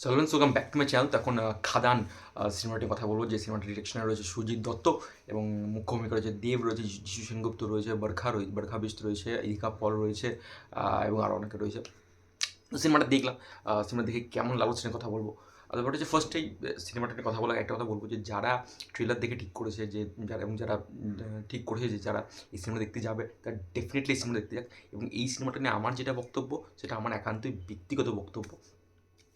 So welcome back to my channel. তো এখন খাদান সিনেমাটির কথা বলবো, যে সিনেমাটির ডিরেকশনে রয়েছে সুজিত দত্ত এবং মুখ্য ভূমিকা রয়েছে দেব, রয়েছে যিশু সেনগুপ্ত, রয়েছে বরখা বিস্ট, রয়েছে ইদিকা পল রয়েছে এবং আরও অনেকে রয়েছে। তো সিনেমাটা দেখলাম, সিনেমা দেখে কেমন লাগলো সেটা কথা বলবো। তারপর হচ্ছে ফার্স্টেই সিনেমাটা নিয়ে কথা বলা একটা কথা বলবো, যে যারা ট্রেলার দেখে ঠিক করেছে, যে যারা এবং যারা ঠিক করেছে যে যারা এই সিনেমা দেখতে যাবে, তারা ডেফিনেটলি এই সিনেমা দেখতে যাক। এবং এই সিনেমাটা নিয়ে আমার যেটা বক্তব্য, সেটা আমার একান্তই ব্যক্তিগত বক্তব্য,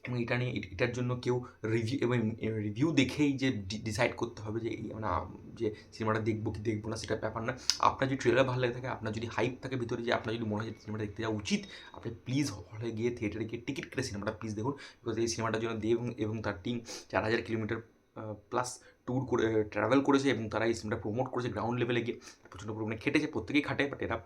এবং এটা নিয়ে এটার জন্য কেউ রিভিউ দেখেই যে ডিসাইড করতে হবে যে মানে যে সিনেমাটা দেখবো কি দেখবো না, সেটা ব্যাপার না। আপনার যদি ট্রেলার ভালো লাগে থাকে, আপনার যদি হাইপ থাকে ভিতরে, যে আপনার যদি মনে হয় যে সিনেমাটা দেখতে যাওয়া উচিত, আপনি প্লিজ হলে গিয়ে থিয়েটারে গিয়ে টিকিট কেটে সিনেমাটা প্লিজ দেখুন। বিকজ এই সিনেমাটার জন্য দেব এবং তার টিম 4,000 কিলোমিটার প্লাস ট্যুর করে ট্রাভেল করেছে, এবং তারা এই সিনেমাটা প্রমোট করেছে গ্রাউন্ড লেভেলে গিয়ে, প্রচণ্ড পরিমাণে খেটেছে, প্রত্যেকেই খাটে, বাট এরা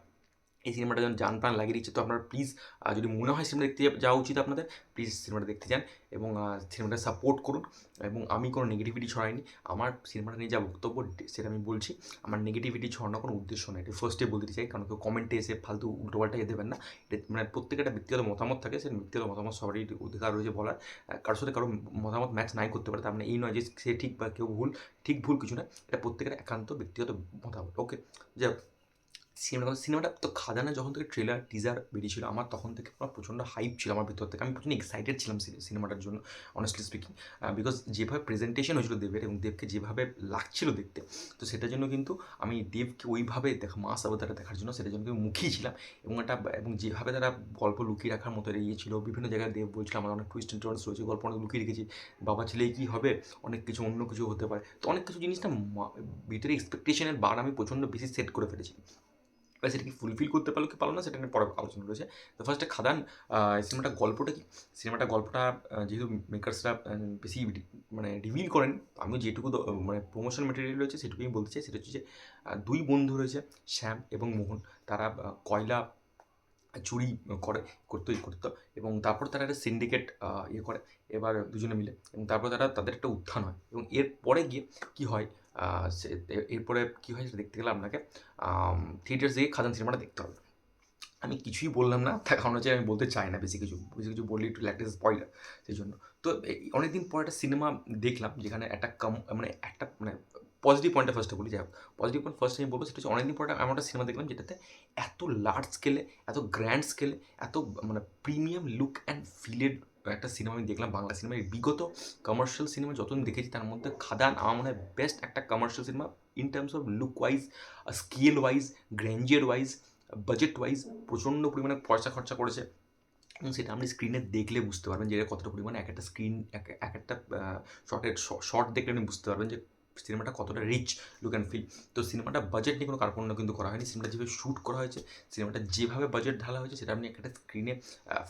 এই সিনেমাটা যখন জান প্রাণ লাগিয়ে দিচ্ছে। তো আপনারা প্লিজ, যদি মনে হয় সিনেমা দেখতে যাওয়া উচিত আপনাদের, প্লিজ সিনেমাটা দেখতে যান এবং সিনেমাটা সাপোর্ট করুন। এবং আমি কোনো নেগেটিভিটি ছড়াইনি, আমার সিনেমাটা নিয়ে যা বক্তব্য সেটা আমি বলছি। আমার নেগেটিভিটি ছড়ানোর কোনো উদ্দেশ্য নেই, এটা ফার্স্টে বলতে চাই, কারণ কেউ কমেন্টে এসে ফালতু উল্টোপাল্টা দেবেন না। এটা মানে প্রত্যেকের একটা ব্যক্তিগত মতামত থাকে, সেই ব্যক্তিগত মতামত সবারই অধিকার রয়েছে বলার। কারোর সাথে কারো মতামত ম্যাচ নাই করতে পারে, তার মানে এই নয় যে সে ঠিক বা কেউ ভুল। ঠিক ভুল কিছু না, এটা প্রত্যেকের একান্ত ব্যক্তিগত মতামত। ওকে, যাই হোক, সিনেমাটা তো খাদানা যখন থেকে ট্রেলার টিজার বেরিয়েছিল, আমার তখন থেকে আমার প্রচণ্ড হাইপ ছিল আমার ভিতর থেকে, আমি প্রচণ্ড এক্সাইটেড ছিলাম সিনেমাটার জন্য, অনেস্টলি স্পিকিং। বিকজ যেভাবে প্রেজেন্টেশন হয়েছিল দেবের, এবং দেবকে যেভাবে লাগছিল দেখতে, তো সেটার জন্য কিন্তু আমি দেবকে ওইভাবে মাস অবতারে দেখার জন্য সেটার জন্য কিন্তু মুখিয়ে ছিলাম। এবং যেভাবে তারা গল্প লুকিয়ে রাখার মতো ছিল, বিভিন্ন জায়গায় দেব বলছিল আমার অনেক টুইস্ট অ্যান্ড টার্নস রয়েছে, গল্প অনেক লুকিয়ে রেখেছি, বাবা ছেলে কী হবে, অনেক কিছু অন্য কিছু হতে পারে। তো অনেক কিছু জিনিসটা ভিতরে এক্সপেকটেশনের বার আমি প্রচণ্ড বেশি সেট করে ফেলেছি। এবার সেটা কি ফুলফিল করতে পারলো কি পারলো না, সেটা নিয়ে পরে আলোচনা রয়েছে। তো ফার্স্টে খাদান সিনেমাটার গল্পটা কি, সিনেমাটার গল্পটা যেহেতু মেকার্সরা বেশি মানে রিভিল করেন, আমিও যেটুকু মানে প্রমোশন মেটেরিয়াল রয়েছে সেটুকুই আমি বলতে চাই। সেটা হচ্ছে যে দুই বন্ধু রয়েছে, শ্যাম এবং মোহন। তারা কয়লা চুরি করতো, এবং তারপর তারা একটা সিন্ডিকেট ইয়ে করে, এবার দুজনে মিলে, এবং তারপর তাদের একটা উত্থান হয়, এবং এরপরে গিয়ে কী হয়, এরপরে কী হয় সেটা দেখতে গেলে আপনাকে থিয়েটার গিয়ে খাদান সিনেমাটা দেখতে হবে। আমি কিছুই বললাম না, তার কারণ হচ্ছে আমি বলতে চাই না বেশি কিছু বললে একটু একটা স্পয়লার, সেই জন্য। তো অনেকদিন পর একটা সিনেমা দেখলাম, যেখানে একটা পজিটিভ পয়েন্টটা ফার্স্টে বলি। যাই হোক, পজিটিভ পয়েন্ট ফার্স্ট আমি বলবো, সেটা হচ্ছে অনেকদিন পর এমন একটা সিনেমা দেখলাম যেটাতে এত লার্জ স্কেলে, এত গ্র্যান্ড স্কেলে, এত মানে প্রিমিয়াম লুক অ্যান্ড ফিলের একটা সিনেমা আমি দেখলাম বাংলা সিনেমায়। বিগত কমার্শিয়াল সিনেমা যতদিন দেখেছি, তার মধ্যে খাদান আমার মনে হয় বেস্ট একটা commercial cinema, in terms of look wise, scale wise, grandeur wise, budget wise প্রচণ্ড পরিমাণে পয়সা খরচা করেছে। এবং সেটা আপনি স্ক্রিনে দেখলে বুঝতে পারবেন যে এটা কতটা পরিমাণে, এক একটা স্ক্রিন, এক একটা শর্ট দেখলে আপনি বুঝতে পারবেন যে সিনেমাটা কতটা রিচ লুক অ্যান্ড ফিল। তো সিনেমাটা বাজেট নিয়ে কোনো কার্পণ্য কিন্তু করা হয়নি, সিনেমাটা যেভাবে শ্যুট করা হয়েছে, সিনেমাটা যেভাবে বাজেট ঢালা হয়েছে, সেটা আপনি একটা স্ক্রিনে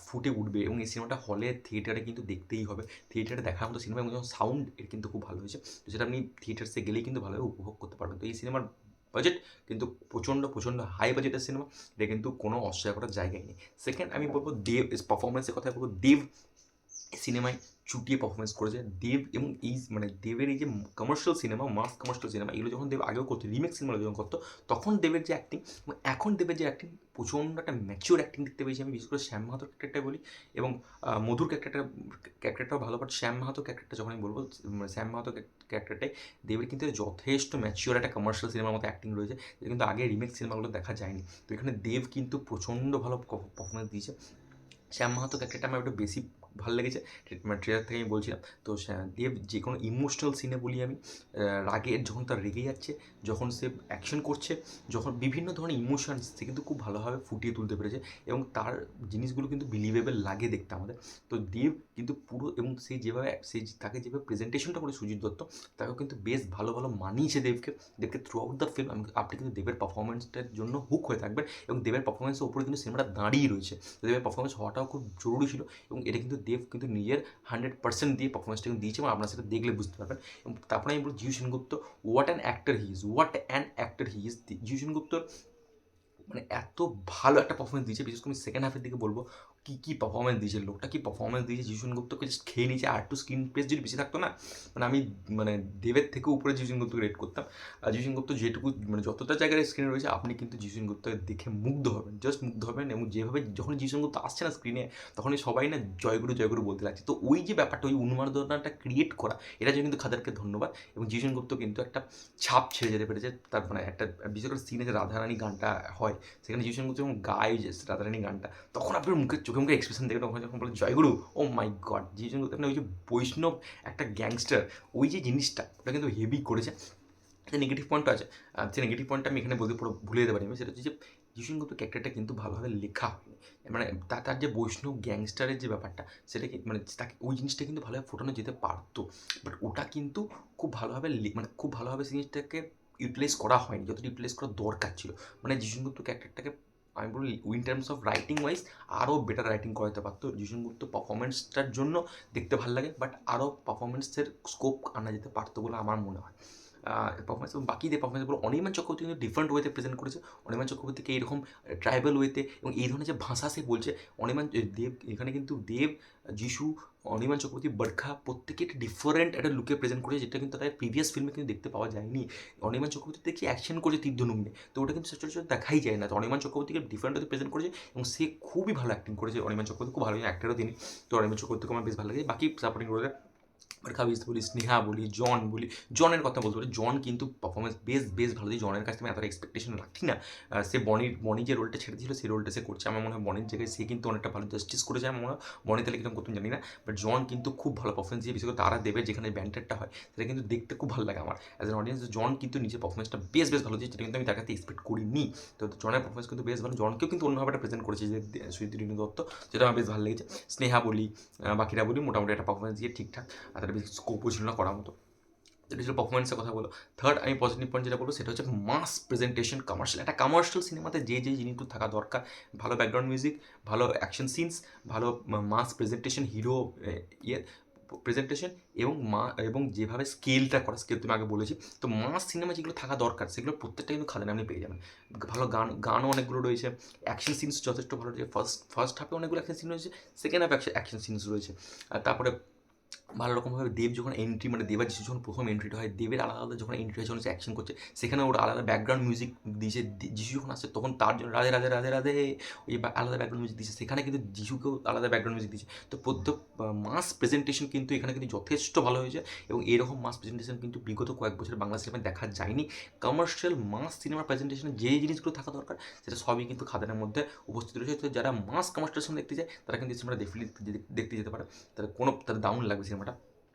ফুটে উঠবে। এবং এই সিনেমাটা হলে থিয়েটারে কিন্তু দেখতেই হবে, থিয়েটারে দেখার মতো সিনেমা, এবং যখন সাউন্ড এর কিন্তু খুব ভালো হয়েছে, তো সেটা আপনি থিয়েটার্সে গেলেই কিন্তু ভালোভাবে উপভোগ করতে পারবেন। তো এই সিনেমার বাজেট কিন্তু প্রচণ্ড হাই বাজেটের সিনেমা, এটা কিন্তু কোনো অস্বীকার করার জায়গায় নেই। সেকেন্ড আমি বলবো দেব পারফরমেন্সের কথা বলবো। দেব সিনেমায় চুটিয়ে পারফরমেন্স করেছে দেব, এবং এই মানে দেবের এই যে commercial cinema, mass commercial cinema, এগুলো যখন দেব আগেও করতো, রিমেক সিনেমাগুলো যখন করতো, তখন দেবের যে অ্যাক্টিং এবং এখন দেবের যে অ্যাক্টিং, প্রচণ্ড একটা ম্যাচিওর অ্যাক্টিং দেখতে পেয়েছি আমি। বিশেষ করে শ্যাম মাহাতোর ক্যারেক্টারটা বলি, এবং মধুর ক্যারেক্টারটাও ভালো, বাট শ্যাম মাহাতো ক্যারেক্টারটা যখন আমি বলবো, মানে শ্যাম মাহাতো ক্যারেক্টারটাই, দেবের কিন্তু যথেষ্ট ম্যাচিওর একটা কমার্শিয়াল সিনেমার মতো অ্যাক্টিং রয়েছে, যেটা কিন্তু আগে রিমেক সিনেমাগুলো দেখা যায়নি। তো এখানে দেব কিন্তু প্রচণ্ড ভালো পারফরমেন্স দিয়েছে। শ্যাম মাহাতো ক্যারেক্টারটা আমার একটু বেশি ভালো লেগেছে, মানে ট্রেলার থেকে আমি বলছিলাম। তো দেব যে কোনো ইমোশনাল সিনে বলি আমি, রাগের যখন তার রেগে যাচ্ছে, যখন সে অ্যাকশন করছে, যখন বিভিন্ন ধরনের ইমোশনস সে কিন্তু খুব ভালোভাবে ফুটিয়ে তুলতে পেরেছে, এবং তার জিনিসগুলো কিন্তু বিলিভেবল লাগে দেখতে আমাদের। তো দেব কিন্তু পুরো, এবং তাকে যেভাবে প্রেজেন্টেশনটা করে সুজিত দত্ত, তাকেও কিন্তু বেশ ভালো মানিয়েছে দেবকে থ্রু আউট দ্য ফিল্ম। আপনি কিন্তু দেবের পারফরমেন্সটার জন্য হুক হয়ে থাকবেন, এবং দেবের পারফরমেন্সের উপরে কিন্তু সিনেমাটা দাঁড়িয়ে রয়েছে। দেবের পারফরমেন্স হওয়াটাও খুব জরুরি ছিল, এবং এটা কিন্তু দেব কিন্তু নিজের 100% দিয়ে পারফরমেন্সটা কিন্তু দিয়েছে, এবং আপনারা সেটা দেখলে বুঝতে পারবেন। এবং তারপরে আমি বলব Jisshu Sengupta, what an actor he is. Jisshu সেনগুপ্তর মানে এত ভালো একটা পারফরমেন্স দিয়েছে, বিশেষ করে আমি সেকেন্ড হাফের দিকে বলবো, কী পারফরমেন্স দিয়েছে, লোকটা কী পারফরমেন্স দিয়েছে, যিশু সেনগুপ্তকে জাস্ট খেয়ে নিয়েছে। আর একটু স্ক্রিন স্পেস যদি বেশি থাকতো না, মানে আমি মানে দেবের থেকেও উপরে যিশু সেনগুপ্তকে রেট করতাম। আর যিশু সেনগুপ্ত যেটুকু মানে যতটা জায়গায় স্ক্রিনে রয়েছে, আপনি কিন্তু যিশু সেনগুপ্তকে দেখে মুগ্ধ হবেন, জাস্ট মুগ্ধ হবেন। এবং যেভাবে যখন যিশু সেনগুপ্ত আসছে না স্ক্রিনে, তখনই সবাই না জয়গুরু জয়গুরু বলতে লাগছে। তো ওই যে ব্যাপারটা, ওই উন্মাদনাটা ক্রিয়েট করা, এটার জন্য কিন্তু খাদানকে ধন্যবাদ। এবং যিশু সেনগুপ্ত কিন্তু একটা ছাপ ছেড়ে যেতে পেরেছে। তার মানে একটা বিশেষ করে সিনে যে রাধারানী গানটা হয়, সেখানে যিশু সেনগুপ্ত যখন গায় যে রাধারানী গানটা, তখন আপনার মুখের চোখে মুখে এক্সপ্রেশন দেখে, তখন যখন বলে জয়গুরু, ও মাই গড, যিশু সেনগুপ্ত মানে ওই যে বৈষ্ণব একটা গ্যাংস্টার, ওই যে জিনিসটা ওটা কিন্তু হেভি করেছে। একটা নেগেটিভ পয়েন্টও আছে। যে নেগেটিভ পয়েন্টটা আমি এখানে বলতে পুরো ভুলে যেতে পারি আমি, সেটা হচ্ছে যে যিশু সেনগুপ্ত ক্যারেক্টারটা কিন্তু ভালোভাবে লেখা হয়নি। মানে তার যে বৈষ্ণব গ্যাংস্টারের যে ব্যাপারটা, সেটা কি মানে তাকে ওই জিনিসটা কিন্তু ভালোভাবে ফোটানো যেতে পারতো। বাট ওটা কিন্তু খুব ভালোভাবে মানে খুব ভালোভাবে সেই জিনিসটাকে ইউটিলাইজ করা হয়নি, যতটা ইউটিলাইজ করা দরকার ছিল। মানে যিশু সেনগুপ্ত ক্যারেক্টারটাকে আমি বলি in terms of writing wise আরও বেটার রাইটিং করাতে পারতো। যিশু সেনগুপ্ত পারফরমেন্সটার জন্য দেখতে ভালো লাগে, বাট আরও পারফরমেন্সের স্কোপ আনা যেতে পারতো বলে আমার মনে হয়। পারফরমেন্স এবং বাকি যে পারফরমেন্সগুলো অনির্বাণ চক্রবর্তী কিন্তু ডিফারেন্ট ওয়েতে প্রেজেন্ট করেছে। অনির্বাণ চক্রবর্তীকে এরকম ট্রাইবাল ওয়েতে এবং এই ধরনের যে ভাষা সে বলছে, দেব এখানে কিন্তু দেব, যিশু, অনির্বাণ চক্রবর্তী, বরখা প্রত্যেকে একটা ডিফারেন্ট একটা লুকে প্রেজেন্ট করেছে, যেটা কিন্তু তাদের প্রিভিয়াস ফিল্মে কিন্তু দেখতে পাওয়া যায়নি। অনির্বাণ চক্রবর্তী দেখি অ্যাকশন করেছে তীর ধনুক নিয়ে, তো ওটা কিন্তু সচরাচর দেখাই যায় না। তো অনির্বাণ চক্রবর্তীকে ডিফারেন্ট ওয়েতে প্রেজেন্ট করেছে এবং সে খুবই ভালো অ্যাক্টিং করেছে। অনির্বাণ চক্রবর্তী খুব ভালো অ্যাক্টারও তিনি। তো অনির্বাণ চক্রবর্তীকে আমার বেশ ভালো লাগে। বাকি সাপোর্টিং রোলে বরখা বিস্ত বলি, স্নেহা বলি, জন বলি, জনের কথা বলতে পারি। জন কিন্তু পারফরমেন্স বেশ ভালো দিই। জনের কাছ থেকে আমি এতটা এক্সপেকটেশন রাখি না। সে বনি যে রোলটা ছেড়ে দিয়েছিল, সেই রোলটা সে করছে। আমার মনে হয় বনির জায়গায় সে কিন্তু অনেকটা ভালো জাস্টিস করেছে। আমার মনে হয় বনি তাহলে কিরকম করতাম জানি না, বাট জন কিন্তু খুব ভালো পারফরমেন্স দিয়ে, বিশেষ করে তারা দেবের যেখানে ব্যান্ডারটা হয়, সেটা কিন্তু দেখতে খুব ভালো লাগে আমার অ্যাজ অ্যান অডিয়েন্স। জন কিন্তু নিজের পারফরমেন্সটা বেশ ভালো দিয়েছে, যেটা কিন্তু আমি তার কাছে এক্সপেক্ট করিনি। তো জনের পারফরমেন্স কিন্তু বেশ ভালো। জনকেও কিন্তু অন্যভাবে একটা প্রেজেন্ট করেছে যে সুজিত রিনু দত্ত, যেটা আমার বেশ ভালো লেগেছে। স্নেহা বলি, বাকিরা বলি, মোটামুটি একটা পারফরমেন্স দিয়ে ঠিকঠাক, আর তার বেশি স্কোপও ছিল না করার মতো। এটা ছিল পারফরমেন্সের কথা বলো। থার্ড আমি পজিটিভ পয়েন্ট যেটা বলবো, সেটা হচ্ছে মাস প্রেজেন্টেশন। কমার্শিয়াল একটা কমার্শিয়াল সিনেমাতে যে জিনিসগুলো থাকা দরকার, ভালো ব্যাকগ্রাউন্ড মিউজিক, ভালো অ্যাকশন সিনস, ভালো মাস প্রেজেন্টেশন, হিরো ইয়ে প্রেজেন্টেশন, এবং যেভাবে স্কেলটা করা, স্কেল তুমি আগে বলেছি। তো মাস সিনেমা যেগুলো থাকা দরকার, সেগুলো প্রত্যেকটা কিন্তু খাদানে আপনি পেয়ে যাবেন। ভালো গানও অনেকগুলো রয়েছে, অ্যাকশন সিনস যথেষ্ট ভালো রয়েছে। ফার্স্ট হাফে অনেকগুলো অ্যাকশন সিন রয়েছে, সেকেন্ড হাফে অ্যাকশন সিনস রয়েছে। আর তারপরে ভালো রকমভাবে দেব যখন এন্ট্রি, মানে দেবার যিশু যখন প্রথম এন্ট্রিটা হয়, দেবের আলাদা যখন এন্ট্রি হয়, যখন সে অ্যাকশন করছে, সেখানে ওর আলাদা ব্যাকগ্রাউন্ড মিউজিক দিয়েছে। যিশু যখন আসছে, তখন তার জন্য রাধে রাধে রাধে রাধে ওই আলাদা ব্যাকগ্রাউন্ড মিউজিক দিয়েছে। সেখানে কিন্তু যিশুকেও আলাদা ব্যাকগ্রাউন্ড মিউজিক দিয়েছে। তো প্রত্যেক মাস প্রেজেন্টেশন কিন্তু এখানে কিন্তু যথেষ্ট ভালো হয়েছে, এবং এরকম মাস প্রেজেন্টেশন কিন্তু বিগত কয়েক বছর বাংলা সিনেমায় দেখা যায়নি। কমার্শিয়াল মাস সিনেমার প্রেজেন্টেশনে যে জিনিসগুলো থাকা দরকার, সেটা সবই কিন্তু খাদানের মধ্যে উপস্থিত রয়েছে। তো যারা মাস কমার্শিয়াল সিনেমা দেখতে চায়, তারা কিন্তু এই সিনেমাটা দেখতে যেতে পারে। তাদের দারুণ লাগবে সিনেমাটা,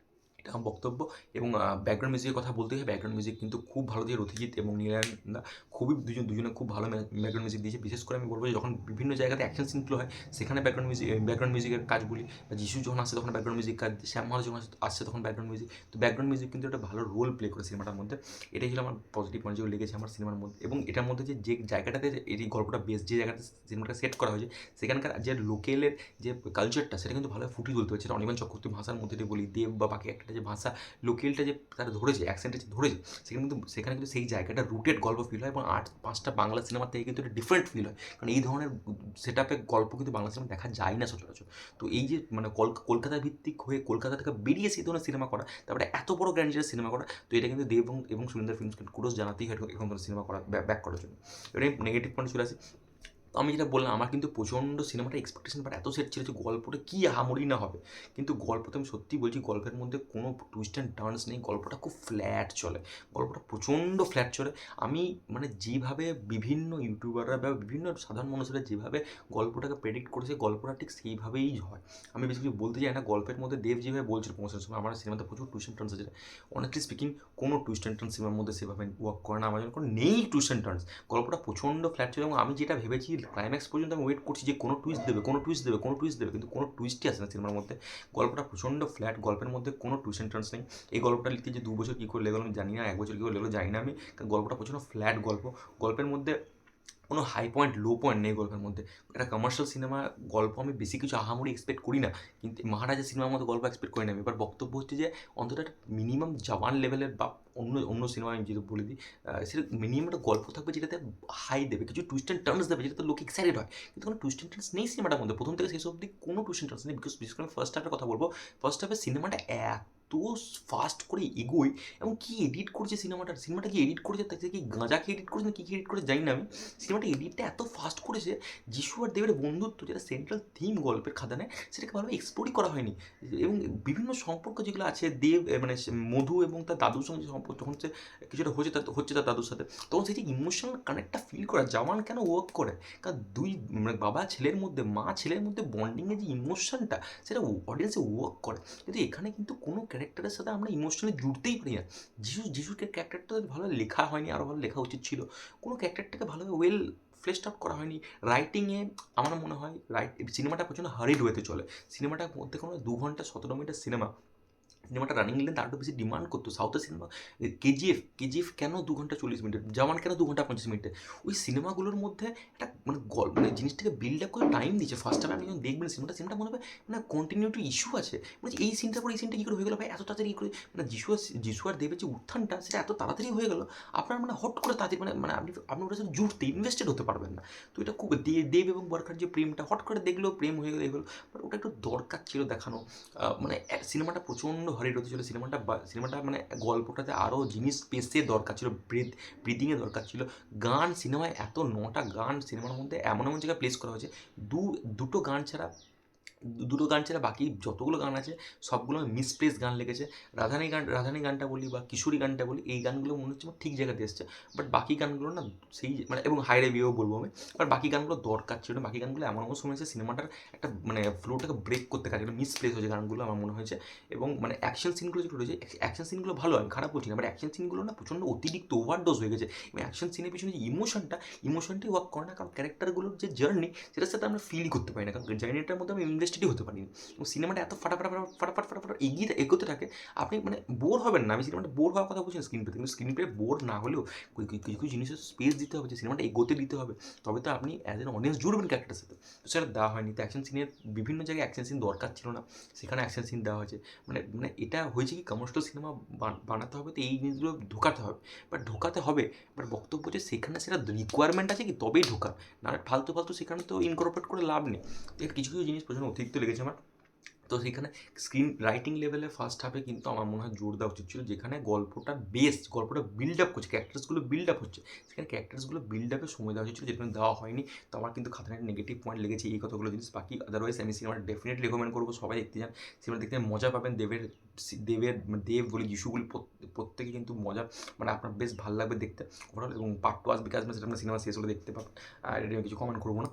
এটা আমার বক্তব্য। এবং ব্যাকগ্রাউন্ড মিউজিকের কথা বলতে হয়, ব্যাকগ্রাউন্ড মিউজিক কিন্তু খুব ভালো দিয়ে রথিজিৎ এবং নীলায়নদা খুবই দুজনে খুব ভালো ব্যাকগ্রাউন্ড মিউজিক দিয়েছে। বিশেষ করে আমি বলবো যে যখন বিভিন্ন জায়গাতে অ্যাকশন সিনগুলো হয়, সেখানে ব্যাকগ্রাউন্ড মিউজিকের কাজ বলি, বা যিশু যখন আসছে তখন ব্যাকগ্রাউন্ড মিউজিক কাজ, শ্যাম মহারাজ যখন আসছে তখন ব্যাকগ্রাউন্ড মিউজিক। তো ব্যাকগ্রাউন্ড মিউজিক কিন্তু একটা ভালো রোল প্লে করে সিনেমাটার মধ্যে। এটাই ছিল আমার পজিটিভ পয়েন্ট যেগুলো লেগেছে আমার সিনেমার মধ্যে। এবং এটার মধ্যে যে জায়গাটাতে এই গল্পটা বেশ, যে জায়গাতে সিনেমাটা সেট করা হয়েছে, সেখানকার যে লোকেলের যে কালচারটা, সেটা কিন্তু ভালোভাবে ফুটিয়ে তুলতে হচ্ছে। অনির্বাণ চক্রবর্তী ভাষার মধ্যে দিয়ে বলি, দেব বা বাকি একটা যে ভাষা, লোকেলটা যে তারা ধরেছে, অ্যাকসেন্টটা যে ধরেছে, সেখানে কিন্তু সেই জায়গাটা রুটেড গল্প ফিল হয়। এবং 5টা বাংলা সিনেমার থেকে কিন্তু একটা ডিফারেন্ট ফিল হয়, কারণ এই ধরনের সেট আপে গল্প কিন্তু বাংলা সিনেমা দেখা যায় না সচরাচর। তো এই যে মানে কলকাতা ভিত্তিক হয়ে, কলকাতা থেকে বেরিয়ে সেই ধরনের সিনেমা করা, তারপরে এত বড় গ্র্যান্ডিয়ার সিনেমা করা, তো এটা কিন্তু দেব এবং সুরিন্দর ফিল্মসকে কুডোস জানাতেই হয় এরকম ধরনের সিনেমা করা, ব্যাক করার জন্য। এটাই নেগেটিভ পয়েন্ট চলে আসে। তো আমি যেটা বললাম, আমার কিন্তু প্রচণ্ড সিনেমাটা এক্সপেকটেশন বাট এত সেট ছিল যে গল্পটা কী আহামরি না হবে, কিন্তু গল্পটা আমি সত্যিই বলছি, গল্পের মধ্যে কোনো টুইস্ট অ্যান্ড টার্নস নেই। গল্পটা খুব ফ্ল্যাট চলে, গল্পটা প্রচণ্ড ফ্ল্যাট চলে। আমি মানে যেভাবে বিভিন্ন ইউটিউবাররা বা বিভিন্ন সাধারণ মানুষেরা যেভাবে গল্পটাকে প্রেডিক্ট করেছে, গল্পটা ঠিক সেইভাবেই হয়। আমি বেশি কিছু বলতে চাই না। গল্পের মধ্যে দেব যেভাবে বলছিল প্রমোশনের সময়, আমার সিনেমাতে প্রচুর টুইস্ট অ্যান্ড টার্নস আছে। অনেস্টলি স্পিকিং, কোনো টুইস্ট অ্যান্ড টার্নস সিনেমার মধ্যে সেভাবে ওয়ার্ক করে না আমার জন্য, কোনো নেই টুইস্ট অ্যান্ড টার্নস। গল্পটা প্রচণ্ড ফ্ল্যাট ছিল, এবং আমি যেটা ভেবেছি ক্লাইম্যাক্স পর্যন্ত আমি ওয়েট করছি যে কোনো টুইস্ট দেবে, কিন্তু কোনো টুইস্টই আসে না সিনেমার মধ্যে। গল্পটা প্রচণ্ড ফ্ল্যাট, গল্পের মধ্যে কোনো টুইস্ট অ্যান্ড টার্নস নেই। এই গল্পটা লিখতে যে 2 বছর কী করে লেগেলো আমি জানি না, 1 বছর কী করে লেগেলো জানি না আমি, কারণ গল্পটা প্রচণ্ড ফ্ল্যাট গল্প। গল্পের মধ্যে কোনো হাই পয়েন্ট লো পয়েন্ট নেই গল্পের মধ্যে। একটা কমার্শিয়াল সিনেমা গল্প আমি বেশি কিছু আহামরি এক্সপেক্ট করি না, কিন্তু মহারাজা সিনেমার মতো গল্প এক্সপেক্ট করি না আমি। এবার বক্তব্য হচ্ছে যে অন্তত একটা মিনিমাম জওয়ান লেভেলের বা অন্য অন্য সিনেমা আমি যেটা বলে দিই, সেটা মিনিমাম একটা গল্প থাকবে যেটাতে হাই দেবে, কিছু টুইস্ট অ্যান্ড টার্নস দেবে যেটাতে লোক এক্সাইটেড হয়, কিন্তু কোনো টুইস্ট অ্যান্ড টার্নস নেই সিনেমাটার মধ্যে, প্রথম থেকে শেষ অবধি কোনো টুইস্ট অ্যান্ড টার্নস নেই। বিশেষ করে আমি ফার্স্ট হাফের কথা বলবো, ফার্স্ট হাফে সিনেমাটা এত ফাস্ট করে এগোয়, এবং কি এডিট করছে সিনেমাটা কি এডিট করেছে, তাকে কি গাঁজাকে এডিট করেছে না কী এডিট করেছে জানি না আমি, সিনেমাটা এডিটটা এত ফাস্ট করেছে, যিশু আর দেবের বন্ধুত্ব যেটা সেন্ট্রাল থিম গল্পের খাদানে, সেটাকে ভালোভাবে এক্সপ্লোরই করা হয়নি। এবং বিভিন্ন সম্পর্ক যেগুলো আছে দেব মানে মধু এবং তার দাদুর সঙ্গে যে সম্পর্ক, যখন সে কিছুটা হচ্ছে তার দাদুর সাথে, তখন সেই যে ইমোশনাল কানেক্টটা ফিল করা, জামান কেন ওয়ার্ক করে, কারণ দুই মানে বাবা ছেলের মধ্যে, মা ছেলের মধ্যে বন্ডিংয়ের যে ইমোশনটা, সেটা অডিয়েন্সে ওয়ার্ক করে। কিন্তু এখানে কিন্তু কোনো ক্যারেক্টারের সাথে আমরা ইমোশনালি জুড়তেই পারি না। যিশুর ক্যারেক্টারটা ভালো লেখা হয়নি, আরও ভালো লেখা উচিত ছিল। কোনো ক্যারেক্টারটাকে ভালোভাবে ওয়েল ফ্লেশড আউট করা হয়নি। রাইটিংয়ে আমার মনে হয় সিনেমাটা প্রচণ্ড হারিড ওয়েতে চলে। সিনেমাটার মধ্যে কোনো 2 ঘন্টা 17 মিনিটের সিনেমাটা রানিং লেন্থ আরও বেশি ডিমান্ড করতো সাউথের সিনেমা। কেজিএফ কেন 2 ঘন্টা 40 মিনিটের, জামান কেন 2 ঘন্টা 50 মিনিটের, ওই সিনেমাগুলোর মধ্যে একটা মানে মানে জিনিসটাকে বিল্ড আপ করে টাইম দিচ্ছে। ফার্স্ট টাইম আপনি যখন দেখবেন সিনেমাটা মনে হবে মানে কন্টিনিউটি ইস্যু আছে, মানে এই সিনটার পর এই সিনটা কী করে হয়ে গেলো ভাই, এত তাড়াতাড়ি কী করে, মানে যিশু আর দেবের যে উত্থানটা সেটা এত তাড়াতাড়ি হয়ে গেলো, আপনার মানে হট করে তাড়াতাড়ি মানে মানে আপনি ওটার সাথে জুড়তে ইনভেস্টেড হতে পারবেন না। তো এটা খুব দেব এবং বরখার যে প্রেমটা হট করে দেখলেও প্রেম হয়ে গেলো, বাট ওটা একটু দরকার ছিল দেখানো। মানে সিনেমাটা প্রচণ্ড হারিড হতে ছিল, সিনেমাটা মানে গল্পটাতে আরও জিনিস স্পেসের দরকার ছিল, ব্রিদিংয়ের দরকার ছিল। গান সিনেমায় এত 9টা গান সিনেমার মধ্যে এমন এমন জায়গায় প্লেস করা হয়েছে, দুটো গান ছাড়া বাকি যতগুলো গান আছে সবগুলো মিসপ্লেস গান লেগেছে। রাধানী গানটা বলি বা কিশোরী গানটা বলি, এই গানগুলো মনে হচ্ছে আমার ঠিক জায়গাতে এসছে, বাট বাকি গানগুলো না সেই মানে, এবং হাইরে বিয়েও বলবো আমি, বাট বাকি গানগুলো দরকার ছিল না। বাকি গানগুলো এমন এমন সময় এসে সিনেমাটার একটা মানে ফ্লোটাকে ব্রেক করতে কাজে মিসপ্লেস হয়েছে গানগুলো আমার মনে হয়েছে। এবং মানে অ্যাকশন সিনগুলো যেগুলো রয়েছে, অ্যাকশন সিনগুলো ভালো, আমি খারাপ বলছি না, বাট অ্যাকশন সিনগুলো না প্রচণ্ড অতিরিক্ত ওভারডোজ হয়ে গেছে, এবং অ্যাকশন সিনের পিছনে যে ইমোশনটাই ওয়ার্ক করে না, কারণ ক্যারেক্টারগুলোর যে জার্নি সেটার সাথে আমরা ফিল করতে পারি না, কারণ জার্নিটার মধ্যে আমি ইনভেস্টেডই হতে পারিনি। এবং সিনেমাটা এত ফাটাফাট এগোতে থাকে, আপনি মানে বোর হবেন না। আমি সিনেমাটা বোর হওয়ার কথা বলছি না স্ক্রিন প্লে, কিন্তু স্ক্রিন প্লে বোর না হলেও কিছু জিনিসের স্পেস দিতে হবে, যে সিনেমাটা এগোতে দিতে হবে, তবে তো আপনি অ্যাজ এন অডিয়েন্স জুড়বেন ক্যারেক্টারের সাথে। তো সেটা দেওয়া হয়নি। তো অ্যাকশন সিনের বিভিন্ন জায়গায় অ্যাকশন সিন দরকার ছিল না, সেখানে অ্যাকশন সিন দেওয়া হয়েছে। মানে মানে এটা হয়েছে কি, কমার্শিয়াল সিনেমা বানাতে হবে তো এই জিনিসগুলো ঢোকাতে হবে, বাট বক্তব্য যে সেখানে সেটা রিকোয়ারমেন্ট আছে কি তবেই ঢোকা, না ফালতু সেখানে তো ইনকর্পোরেট করে লাভ নেই। তো কিছু জিনিস প্রচণ্ড অতিরিক্ত লেগেছে আমার। তো সেখানে স্ক্রিন রাইটিং লেভেলে ফার্স্ট হাফে কিন্তু আমার মনে হয় জোর দেওয়া উচিত ছিল, যেখানে গল্পটা বিল্ড আপ করছে, ক্যারেক্টার্সগুলো বিল্ড আপ হচ্ছে, সেখানে ক্যারেক্টার্সগুলো বিল্ড আপে সময় দেওয়া উচিত ছিল, যেখানে দেওয়া হয়নি। তো আমার কিন্তু খাতায় নেগেটিভ পয়েন্ট লেগেছে এই কতগুলো জিনিস। বাকি আদারওয়াইজ আমি সিনেমাটা ডেফিনেটলি রেকমেন্ড করবো, সবাই দেখতে যান, সিনেমা দেখতে মজা পাবেন। দেব বলি যিশুগুলি প্রত্যেকে কিন্তু মজা, মানে আপনার বেশ ভালো লাগবে দেখতে ওভারঅল। এবং পার্ট 2 আসবে, সেটা আমরা সিনেমা শেষ হলে দেখতে পাবেন, আর এটা আমি কিছু কমেন্ট করবো না।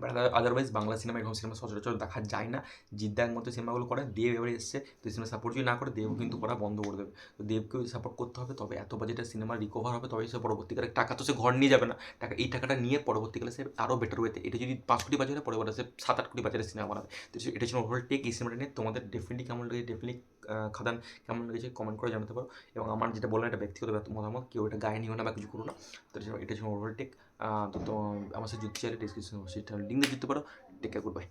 বাট আদারওয়াইজ বাংলা সিনেমা এরকম সিনেমা সচরাচর দেখা যায় না। জিদ্দার মতো সিনেমাগুলো করে, দেব এবারে এসছে, তো সিনেমা সাপোর্ট যদি না করে দেব কিন্তু করা বন্ধ করে দেবে। তো দেবকেও সাপোর্ট করতে হবে, তবে এত বাজেটের সিনেমা রিকভার হবে, তবেই সে পরবর্তীকালে টাকা তো সে ঘর নিয়ে যাবে না, এই টাকাটা নিয়ে পরবর্তীকালে সে আরও বেটার ওয়েতে, এটা যদি 5 কোটি বাজারে পরে সে 7-8 কোটি বাজারের সিনেমা বানাবে। তো এটা ছিল ওভারঅল টেক এই সিনেমাটা নিয়ে। তোমাদের ডেফিনেটলি কেমন লেগেছে, খাদান কেমন লেগেছে কমেন্ট করে জানাতে পারো। এবং আমার যেটা বললাম এটা ব্যক্তিগত মতামত, কেউ এটা গায়ে নিও না বা কিছু করো না। তো এটা ছিল ওভারঅল টেক। তো আমার সাথে যুক্তি চাইলে ডিসক্রিপশন সেটা লিঙ্ক দিয়ে দিতে পারো। Take care, good by.